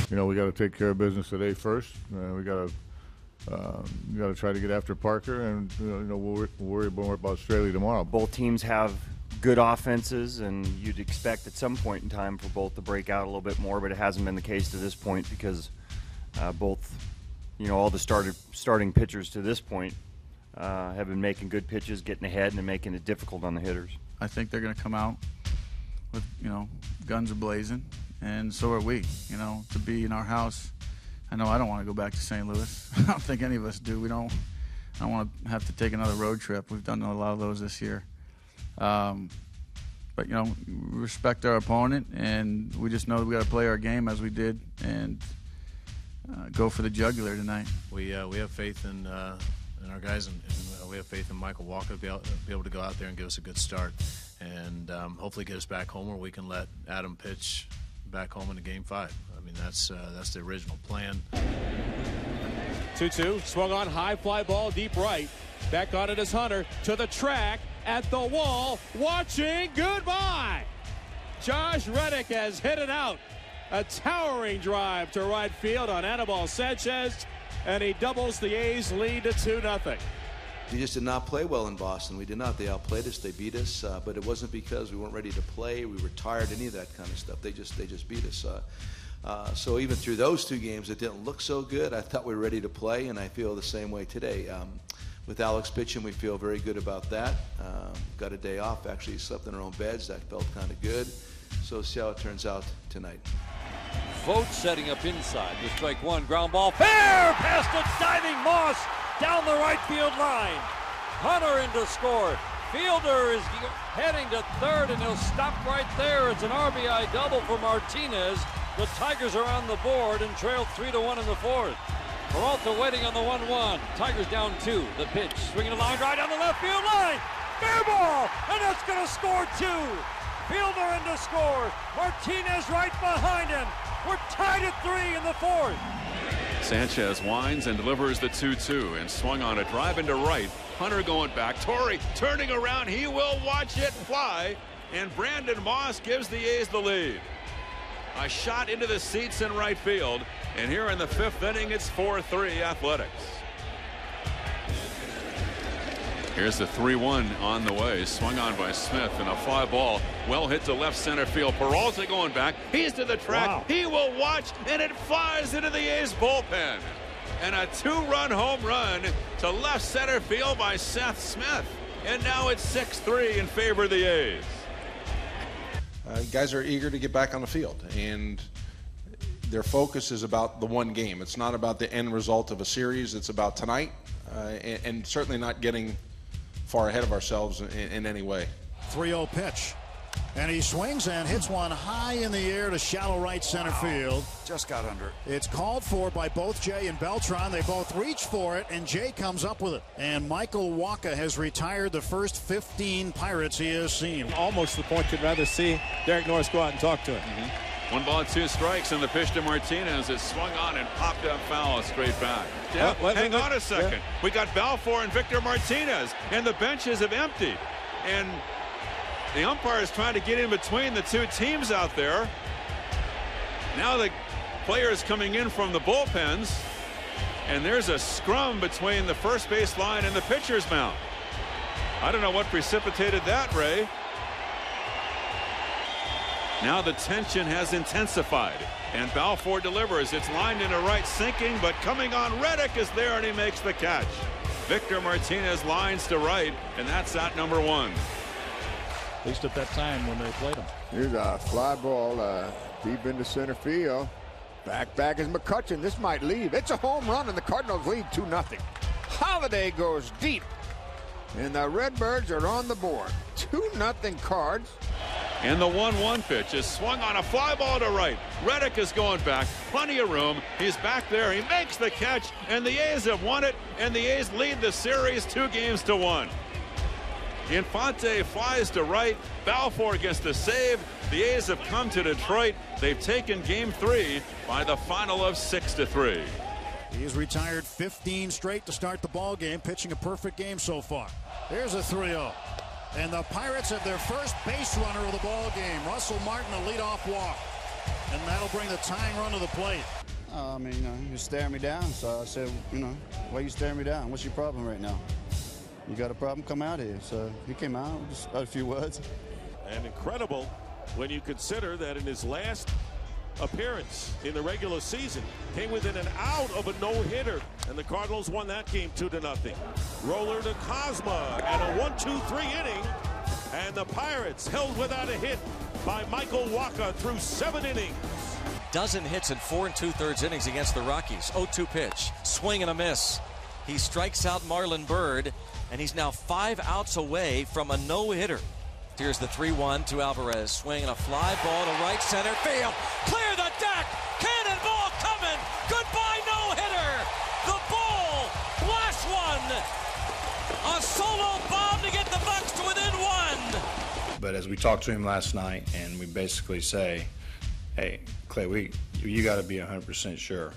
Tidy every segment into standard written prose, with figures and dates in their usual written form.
You know, we got to take care of business today first. We got to try to get after Parker, and we'll worry more about Straley tomorrow. Both teams have good offenses, and you'd expect at some point in time for both to break out a little bit more, but it hasn't been the case to this point because both, all the starting pitchers to this point have been making good pitches, getting ahead, and making it difficult on the hitters. I think they're going to come out with, guns are blazing, and so are we. To be in our house. I know I don't want to go back to St. Louis. I don't think any of us do. I don't want to have to take another road trip. We've done a lot of those this year. But, we respect our opponent, and we just know that we got to play our game as we did and go for the jugular tonight. We have faith in our guys, and we have faith in Michael Walker to be able to go out there and give us a good start, and hopefully get us back home where we can let Adam pitch back home into Game 5. I mean, that's the original plan. 2-2, swung on, high fly ball, deep right. Back on it is Hunter, to the track, at the wall, watching, goodbye! Josh Reddick has hit it out. A towering drive to right field on Anibal Sanchez, and he doubles the A's lead to 2-0. We just did not play well in Boston. We did not. They outplayed us. They beat us. But it wasn't because we weren't ready to play. We were tired. Any of that kind of stuff. They just beat us. So even through those two games, it didn't look so good. I thought we were ready to play, and I feel the same way today. With Alex pitching, we feel very good about that. Got a day off. Actually slept in our own beds. That felt kind of good. So see how it turns out tonight. Vogt setting up inside. The strike one. Ground ball. Fair! Past a diving Moss down the right field line. Hunter in to score. Fielder is heading to third, and he'll stop right there. It's an RBI double for Martinez. The Tigers are on the board and trail 3-1 in the fourth. Peralta waiting on the 1-1. Tigers down 2. The pitch. Swinging a line drive down the left field line. Fair ball! And that's going to score 2. Fielder in to score. Martinez right behind him. We're tied at 3 in the fourth. Sanchez winds and delivers the 2-2 and swung on a drive into right. Hunter going back. Torrey turning around. He will watch it fly. And Brandon Moss gives the A's the lead. A shot into the seats in right field. And here in the 5th inning, it's 4-3 Athletics. Here's the 3-1 on the way. Swung on by Smith, and a fly ball well hit to left center field. Peralta going back. He's to the track. Wow. He will watch, and it flies into the A's bullpen. And a 2-run home run to left center field by Seth Smith. And now it's 6-3 in favor of the A's. Guys are eager to get back on the field, and their focus is about the one game. It's not about the end result of a series. It's about tonight, and certainly not getting far ahead of ourselves in any way. 3-0 pitch, and he swings and hits one high in the air to shallow right center field. Just got under it. It's called for by both Jay and Beltran. They both reach for it, and Jay comes up with it. And Michael Walker has retired the first 15 Pirates he has seen. Almost the point you'd rather see Derek Norris go out and talk to him. 1 ball, 2 strikes, and the pitch to Martinez is swung on and popped up foul straight back. Yeah, hang on a second. Yeah. We got Balfour and Victor Martinez, and the benches have emptied. And the umpire is trying to get in between the two teams out there. Now the players coming in from the bullpens, and there's a scrum between the first base line and the pitcher's mound. I don't know what precipitated that, Ray. Now the tension has intensified, and Balfour delivers. It's lined into right, sinking, but coming on. Reddick is there, and he makes the catch. Victor Martinez lines to right, and that's at number 1. At least at that time when they played him. Here's a fly ball deep into center field. Back is McCutchen. This might leave. It's a home run, and the Cardinals lead 2-0. Holiday goes deep, and the Redbirds are on the board. 2-0 Cards. And the 1-1 pitch is swung on, a fly ball to right. Reddick is going back. Plenty of room. He's back there. He makes the catch, and the A's have won it, and the A's lead the series 2-1. Infante flies to right. Balfour gets the save. The A's have come to Detroit. They've taken Game 3 by the final of 6-3. He's retired 15 straight to start the ball game, pitching a perfect game so far. Here's a 3-0. And the Pirates have their first base runner of the ball game. Russell Martin, a leadoff walk. And that'll bring the tying run to the plate. I mean, you're staring me down. So I said, why are you staring me down? What's your problem right now? You got a problem? Come out here. So he came out, just a few words. And incredible when you consider that in his last appearance in the regular season, came within an out of a no-hitter, and the Cardinals won that game 2-0. Roller to Cosma and a 1-2-3 inning, and the Pirates held without a hit by Michael Wacha through 7 innings. Dozen hits in 4 2/3 innings against the Rockies. 0-2 pitch, swing and a miss. He strikes out Marlon Byrd, and he's now 5 outs away from a no-hitter. Here's the 3-1 to Alvarez. Swing and a fly ball to right center field. Clear the deck. Cannonball coming. Goodbye no-hitter. The ball. Last one. A solo bomb to get the Bucks to within 1. But as we talked to him last night, and we basically say, hey, Clay, you got to be 100% sure.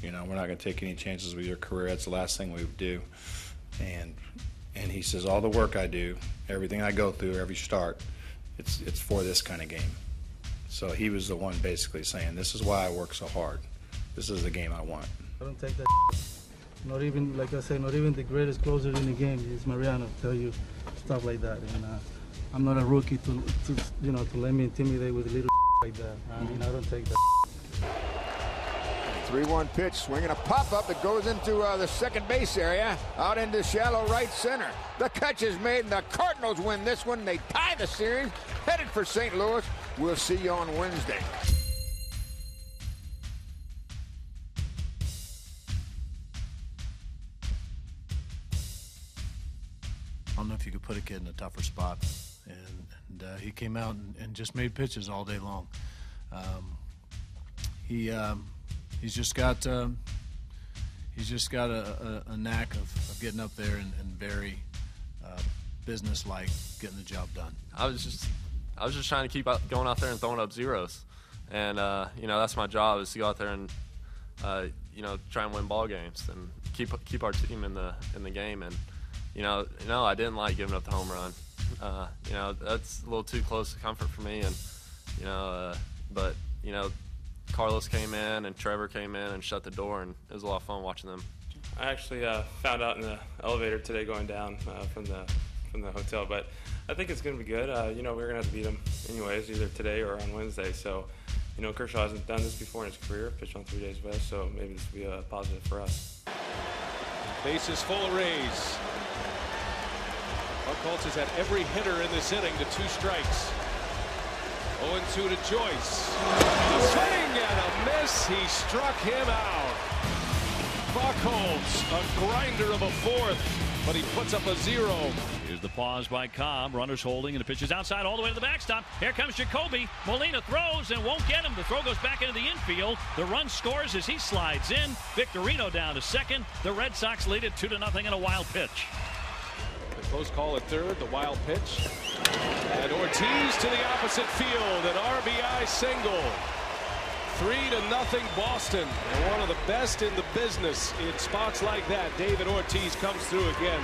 We're not going to take any chances with your career. That's the last thing we would do. And he says, all the work I do, everything I go through, every start, it's for this kind of game. So he was the one basically saying, this is why I work so hard. This is the game I want. I don't take that. Not even, like I say, not even the greatest closer in the game is Mariano tell you stuff like that. And I'm not a rookie to let me intimidate with a little like that. I mean, I don't take that. 3-1 pitch, swinging a pop-up that goes into the second base area, out into shallow right center. The catch is made, and the Cardinals win this one. They tie the series, headed for St. Louis. We'll see you on Wednesday. I don't know if you could put a kid in a tougher spot, and he came out and just made pitches all day long. He's just got a knack of getting up there and very business-like, getting the job done. I was just trying to keep going out there and throwing up zeros, and that's my job, is to go out there and try and win ball games and keep our team in the game. And I didn't like giving up the home run. That's a little too close to comfort for me, and but Carlos came in and Trevor came in and shut the door, and it was a lot of fun watching them. I actually found out in the elevator today going down from the hotel, but I think it's going to be good. We're going to have to beat them anyways, either today or on Wednesday. So, Kershaw hasn't done this before in his career, pitched on 3 days west, so maybe this will be a positive for us. Bases full of Rays. Buchholz has had every hitter in this inning to 2 strikes. 0-2 to Joyce. A swing and a miss. He struck him out. Buchholz, a grinder of a 4th, but he puts up a 0. Here's the pause by Cobb. Runners holding, and the pitch is outside all the way to the backstop. Here comes Jacoby. Molina throws and won't get him. The throw goes back into the infield. The run scores as he slides in. Victorino down to second. The Red Sox lead it 2-0 in a wild pitch. The close call at third, the wild pitch. And Ortiz to the opposite field, an RBI single. 3-0 Boston, and one of the best in the business in spots like that. David Ortiz comes through again.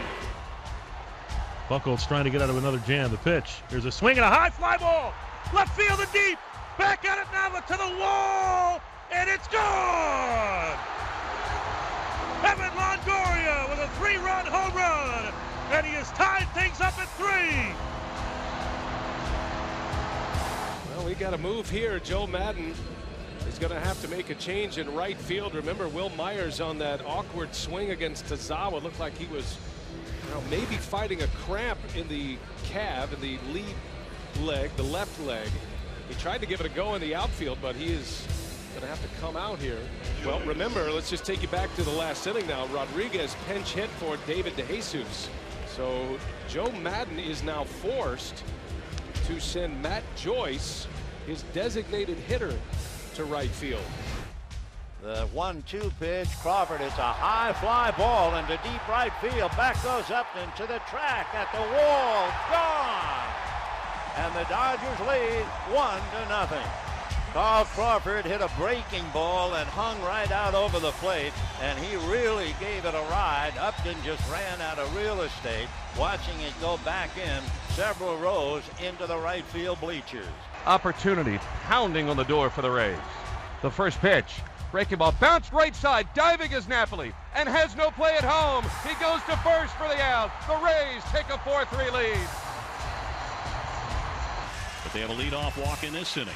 Buchholz trying to get out of another jam. The pitch. Here's a swing and a high fly ball. Left field and deep. Back at it now to the wall, and it's gone. Evan Longoria with a 3-run home run, and he has tied things up at 3. Well, we got a move here. Joe Madden is going to have to make a change in right field. Remember, Will Myers on that awkward swing against Tazawa looked like he was maybe fighting a cramp in the calf, in the lead leg, the left leg. He tried to give it a go in the outfield, but he is going to have to come out here. Well, remember, let's just take you back to the last inning now. Rodriguez pinch hit for David DeJesus. So Joe Madden is now forced to send Matt Joyce, his designated hitter, to right field. The 1-2 pitch, Crawford, it's a high fly ball into deep right field. Back goes Upton to the track at the wall, gone! And the Dodgers lead 1-0. Carl Crawford hit a breaking ball and hung right out over the plate, and he really gave it a ride. Upton just ran out of real estate, watching it go back in several rows into the right field bleachers. Opportunity pounding on the door for the Rays. The first pitch. Breaking ball. Bounced right side. Diving is Napoli. And has no play at home. He goes to first for the out. The Rays take a 4-3 lead. But they have a leadoff walk in this inning.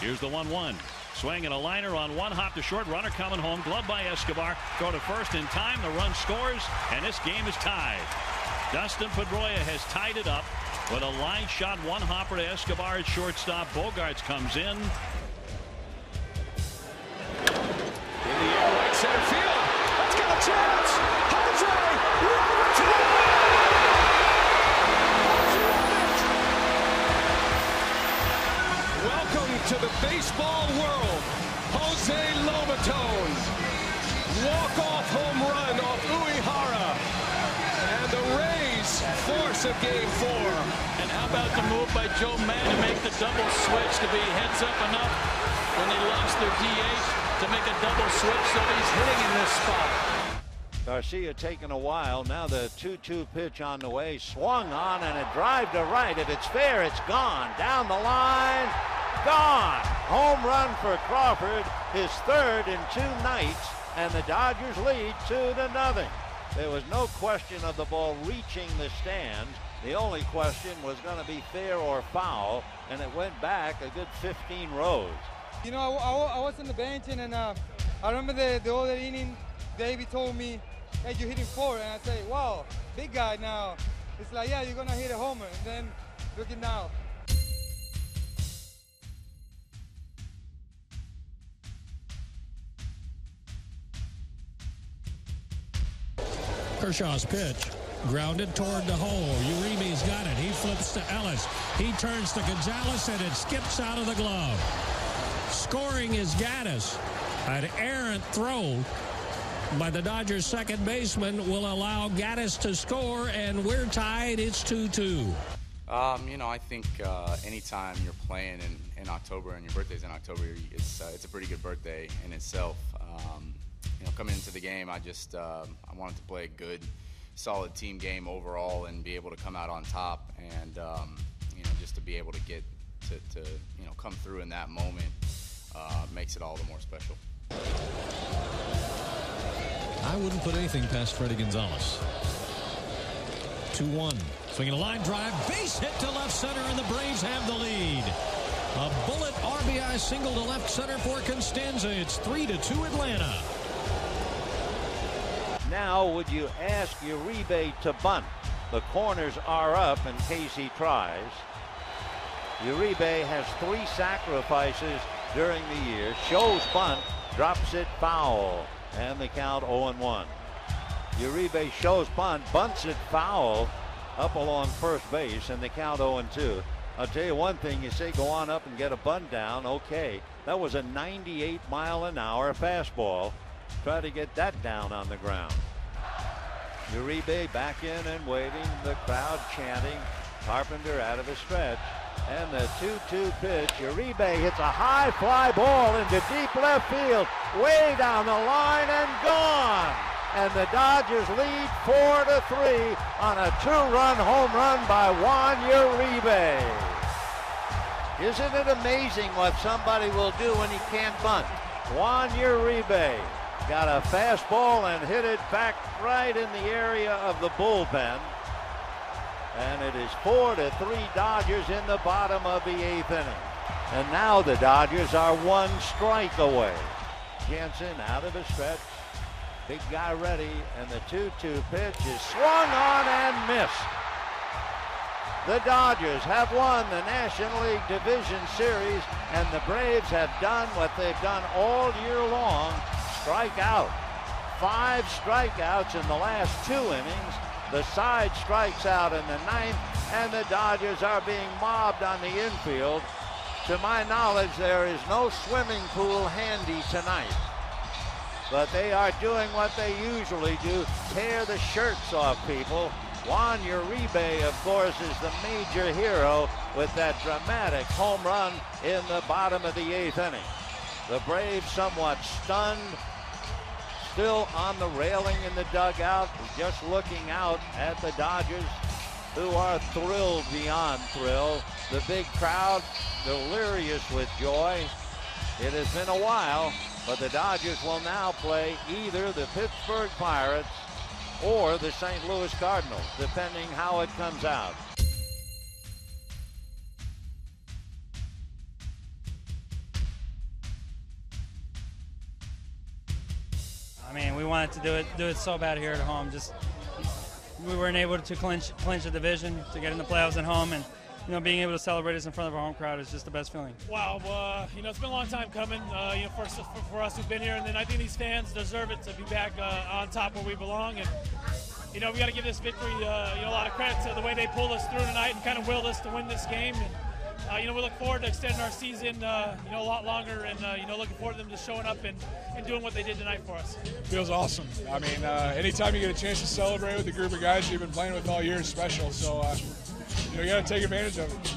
Here's the 1-1. Swing and a liner on one hop to short. Runner coming home. Glove by Escobar. Throw to first in time. The run scores. And this game is tied. Dustin Pedroia has tied it up with a line shot, one hopper to Escobar at shortstop. Bogarts comes in. In the air, right center field. Let's get a chance. Welcome to the baseball world. Jose Lobaton. Walk-off home run off Uehara. And the Rays force a game 4. And how about the move by Joe Mann to make the double switch to be heads up enough when they lost their DH to make a double switch so he's hitting in this spot. Garcia taking a while. Now the 2-2 pitch on the way. Swung on and a drive to right. If it's fair, it's gone. Down the line. Gone. Home run for Crawford. His third in 2 nights. And the Dodgers lead 2-0. There was no question of the ball reaching the stands. The only question was going to be fair or foul. And it went back a good 15 rows. You know, I was on the bench, and I remember the other inning, Davey told me, hey, you're hitting 4. And I say, wow, big guy now. It's like, yeah, you're going to hit a homer. And then look at now. Kershaw's pitch. Grounded toward the hole. Uribe's got it. He flips to Ellis. He turns to Gonzalez, and it skips out of the glove. Scoring is Gaddis. An errant throw by the Dodgers second baseman will allow Gaddis to score, and we're tied. It's 2-2. You know, I think anytime you're playing in October and your birthday's in October, it's a pretty good birthday in itself. You know, coming into the game, I wanted to play a good, solid team game overall and be able to come out on top, and you know, just to be able to get to you know, come through in that moment makes it all the more special. I wouldn't put anything past Freddie Gonzalez. 2-1. Swinging a line drive, base hit to left center, and the Braves have the lead. A bullet RBI single to left center for Constanza. It's 3-2 Atlanta. Now, would you ask Uribe to bunt? The corners are up in case he tries. Uribe has 3 sacrifices during the year. Shows bunt, drops it foul, and the count 0-1. Uribe shows bunt, bunts it foul up along first base, and the count 0-2. I'll tell you one thing, you say go on up and get a bunt down, okay. That was a 98-mile-an-hour fastball. Try to get that down on the ground. Uribe back in and waiting, the crowd chanting, Carpenter out of a stretch. And the 2-2 pitch, Uribe hits a high fly ball into deep left field, way down the line and gone. And the Dodgers lead 4-3 on a 2-run home run by Juan Uribe. Isn't it amazing what somebody will do when he can't bunt? Juan Uribe got a fastball and hit it back right in the area of the bullpen. And it is 4-3 Dodgers in the bottom of the 8th inning. And now the Dodgers are 1 strike away. Jansen out of the stretch. Big guy ready, and the 2-2 pitch is swung on and missed. The Dodgers have won the National League Division Series, and the Braves have done what they've done all year long, strike out. 5 strikeouts in the last 2 innings. The side strikes out in the 9th, and the Dodgers are being mobbed on the infield. To my knowledge, there is no swimming pool handy tonight. But they are doing what they usually do, tear the shirts off people. Juan Uribe, of course, is the major hero with that dramatic home run in the bottom of the 8th inning. The Braves somewhat stunned, still on the railing in the dugout, just looking out at the Dodgers, who are thrilled beyond thrill. The big crowd delirious with joy. It has been a while, but the Dodgers will now play either the Pittsburgh Pirates or the St. Louis Cardinals, depending how it comes out. I mean, we wanted to do it so bad here at home. Just we weren't able to clinch the division, to get in the playoffs at home, and being able to celebrate this in front of our home crowd is just the best feeling. Wow, it's been a long time coming, for us who've been here, and then I think these fans deserve it to be back on top where we belong. And we got to give this victory, a lot of credit to the way they pulled us through tonight and kind of willed us to win this game. And we look forward to extending our season, a lot longer, and looking forward to them just showing up and doing what they did tonight for us. Feels awesome. I mean, anytime you get a chance to celebrate with a group of guys you've been playing with all year is special. So, you got to take advantage of it.